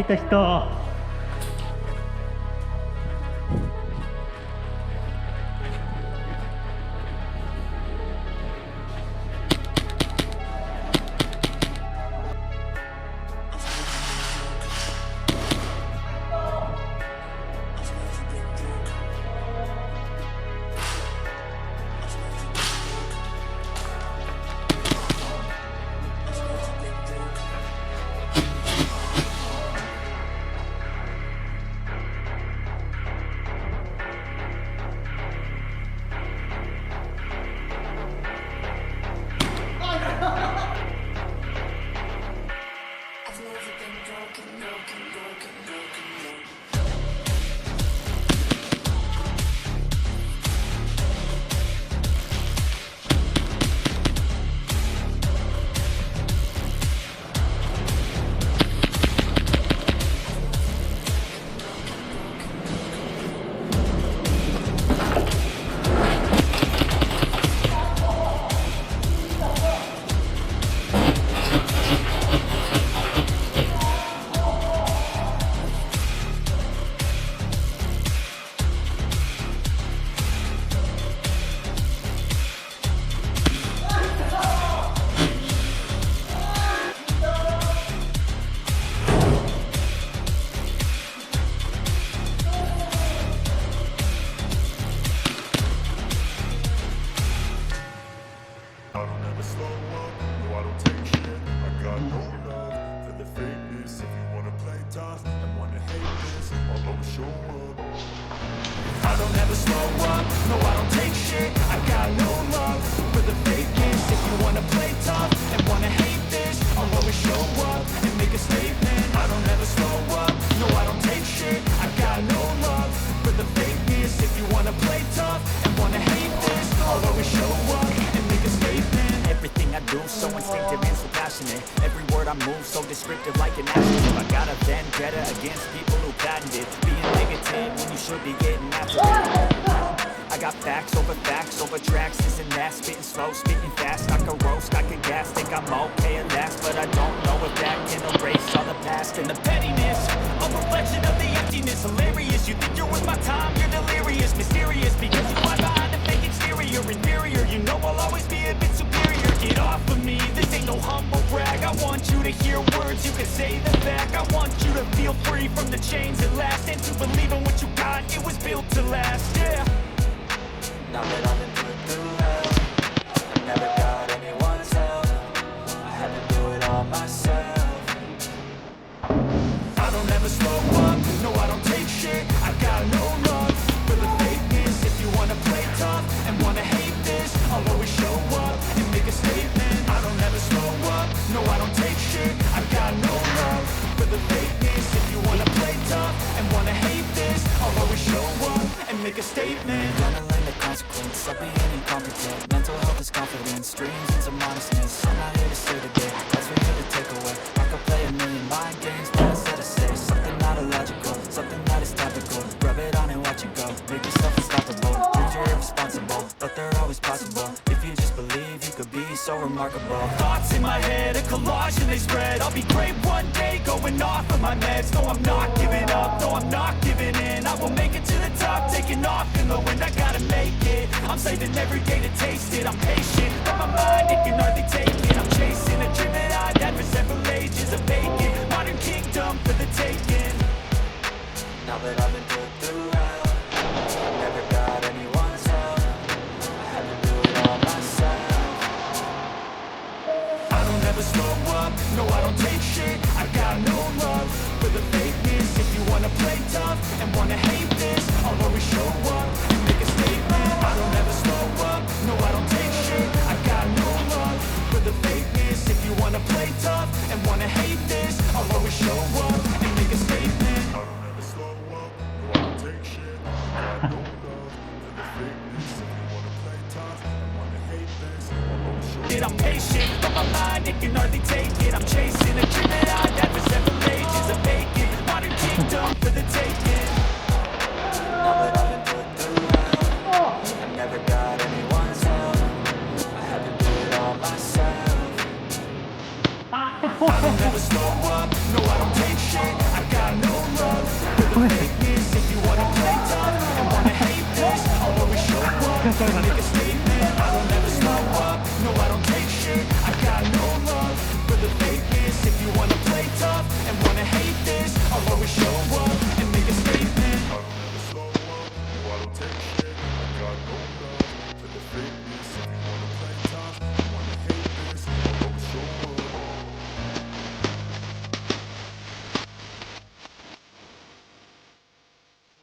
いた人。So instinctive and so passionate. Every word I move so descriptive like an adjective. I got a vendetta against people who patented being negative when you should be getting after it. I got facts over tracks. Isn't that spitting slow, spitting fast? I can roast, I can gas. Think I'm okay at last, but I don't know if that can erase all the past and the pettiness. A reflection of the emptiness. Hilarious. You think you're worth my time? You're delirious, mysterious because you hide behind a fake exterior. Inferior. You know I'll always be a bit superior. Get off of me, this ain't no humble brag. I want you to hear words, you can say them back. I want you to feel free from the chains at last, and to believe in what you got, it was built to last, yeah. Now that I've been through hell, I never got anyone's help. I had to do it all myself. I don't ever slow up, no I don't take shit. I got no love for the fakeness. If you wanna play tough and wanna hate this, I'll always show up and make a statement. I don't ever slow up, no I don't take shit. I got no love for the fakeness. If you wanna play tough and wanna hate this, I'll always show up and make a statement. Gonna learn the consequence of being incompetent. Mental health is confidence, dreams and some modestness. I'm not here to say today, that's for you to take away. I could play a million mind games, but instead I say something not illogical, something that is topical. Rub it on and watch it go, make yourself unstoppable. Dreams are irresponsible, but they're always possible. If you just believe, you could be so remarkable. Thoughts in my head, a collage and they spread. I'll be great one day, going off of my meds. No, I'm not giving up, no, I'm not giving in. I will make it to the top, taking off in the wind. I gotta make it, I'm saving every day to taste it. I'm patient, but my mind, it can hardly take it. I'm chasing a dream that I've had for several ages. A vacant, modern kingdom for the taking. Now that I've been through hell, I never got anyone's help. I had to do it all myself. I don't ever slow up, no I don't take shit. I got no love for the fakeness. If you wanna play tough and wanna hate this, I'll always show up and make a statement. I don't ever slow up, no I don't take shit. I got no love for the fakeness. If you wanna play tough and wanna hate this, I'll always show up and make a statement. I don't ever slow up, no Niggas